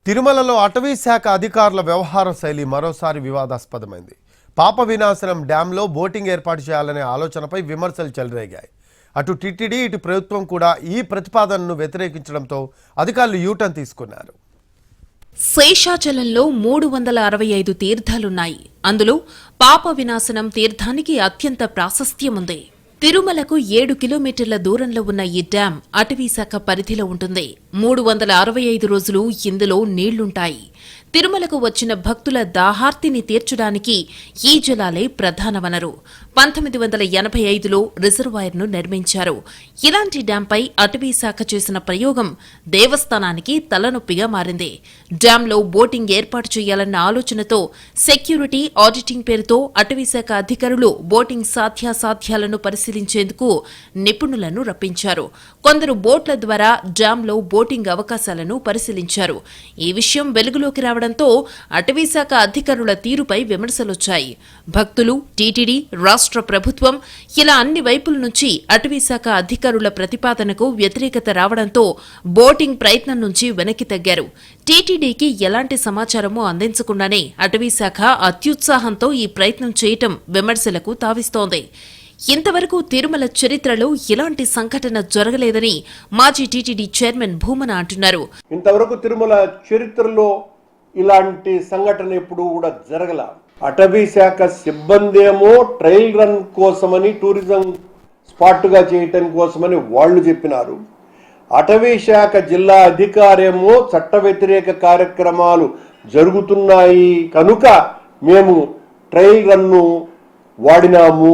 తిరుమలలో అటవీ శాఖ అధికారుల వ్యవహార శైలి మరోసారి వివాదాస్పదమైంది. పాప వినాశనం డ్యాంలో బోటింగ్ ఏర్పాటు చేయాలనే ఆలోచనపై విమర్శలు చెలరేగాయి. అటు టీటీడీ ఇటు ప్రభుత్వం కూడా ఈ ప్రతిపాదనను వ్యతిరేకించడంతో అధికారులు యూటర్న్ తీసుకున్నారు. శేషాచలంలో 365 తీర్థాలున్నాయి. అందులో పాప వినాశనం తీర్థానికి అత్యంత ప్రాశస్త్యముంది. తిరుమలకు 7 కిలోమీటర్ల దూరంలో ఉన్న ఈ డ్యాం అటవీశాఖ పరిధిలో ఉంటుంది. 365 రోజులు ఇందులో నీళ్లుంటాయి. తిరుమలకు వచ్చిన భక్తుల దాహార్తిని తీర్చడానికి ఈ జలాలే ప్రధాన వనరు. 1985లో రిజర్వాయర్ను నిర్మించారు. ఇలాంటి డ్యాంపై అటవీశాఖ చేసిన ప్రయోగం దేవస్థానానికి తలనొప్పిగా మారింది. డ్యాంలో బోటింగ్ ఏర్పాటు చేయాలన్న ఆలోచనతో సెక్యూరిటీ ఆడిటింగ్ పేరుతో అటవీశాఖ అధికారులు బోటింగ్ సాధ్యాసాధ్యాలను పరిశీలించేందుకు నిపుణులను రప్పించారు. కొందరు బోట్ల ద్వారా డ్యాంలో బోటింగ్ అవకాశాలను పరిశీలించారు. ఈ విషయం వెలుగులోకి రావడంతో అటవీశాఖ అధికారుల తీరుపై విమర్శలొచ్చాయి. భక్తులు, టీటీడీ, రాష్ట్ర ప్రభుత్వం ఇలా అన్ని వైపుల నుంచి అటవీశాఖ అధికారుల ప్రతిపాదనకు వ్యతిరేకత రావడంతో బోటింగ్ ప్రయత్నం నుంచి వెనక్కి తగ్గారు. టీటీడీకి ఎలాంటి సమాచారమూ అందించకుండానే అటవీశాఖ అత్యుత్సాహంతో ఈ ప్రయత్నం చేయటం విమర్శలకు తావిస్తోంది. ఇంతవరకు తిరుమల చరిత్రలో ఇలాంటి సంఘటన జరగలేదని మాజీ టీటీడీ చైర్మన్ భూమన అంటున్నారు. ఇంతవరకు తిరుమల చరిత్రలో ఇలాంటి సంఘటన ఎప్పుడు కూడా జరగల. అటవీ శాఖ సిబ్బంది ఏమో ట్రయల్ రన్ కోసమని, టూరిజం స్పాట్గా చేయటం కోసమని వాళ్ళు చెప్పినారు. అటవీ శాఖ జిల్లా అధికారేమో చట్ట వ్యతిరేక కార్యక్రమాలు జరుగుతున్నాయి కనుక మేము ట్రయల్ రన్ను వాడినాము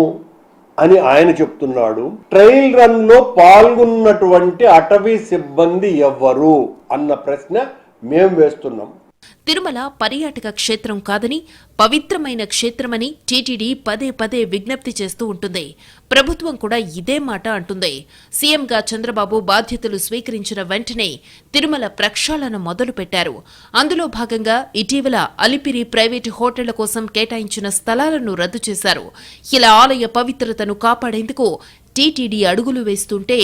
అని ఆయన చెప్తున్నాడు. ట్రయల్ రన్ లో పాల్గొన్నటువంటి అటవీ సిబ్బంది ఎవ్వరు అన్న ప్రశ్న మేము వేస్తున్నాం. తిరుమల పర్యాటక క్షేత్రం కాదని, పవిత్రమైన క్షేత్రమని టీటీడీ పదే పదే విజ్ఞప్తి చేస్తూ ఉంటుంది. ప్రభుత్వం కూడా ఇదే మాట అంటుంది. సీఎంగా చంద్రబాబు బాధ్యతలు స్వీకరించిన వెంటనే తిరుమల ప్రక్షాళన మొదలుపెట్టారు. అందులో భాగంగా ఇటీవల అలిపిరి ప్రైవేటు హోటళ్ల కోసం కేటాయించిన స్థలాలను రద్దు చేశారు. ఇలా ఆలయ పవిత్రతను కాపాడేందుకు టీటీడీ అడుగులు వేస్తుంటే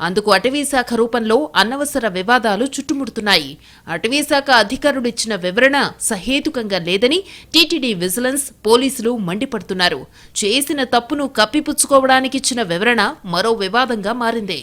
అందుకు అటవీశాఖ రూపంలో అనవసర వివాదాలు చుట్టుముడుతున్నాయి. అటవీశాఖ అధికారులిచ్చిన వివరణ సహేతుకంగా లేదని టీటీడీ విజిలెన్స్, పోలీసులు మండిపడుతున్నారు. చేసిన తప్పును కప్పిపుచ్చుకోవడానికిచ్చిన వివరణ మరో వివాదంగా మారింది.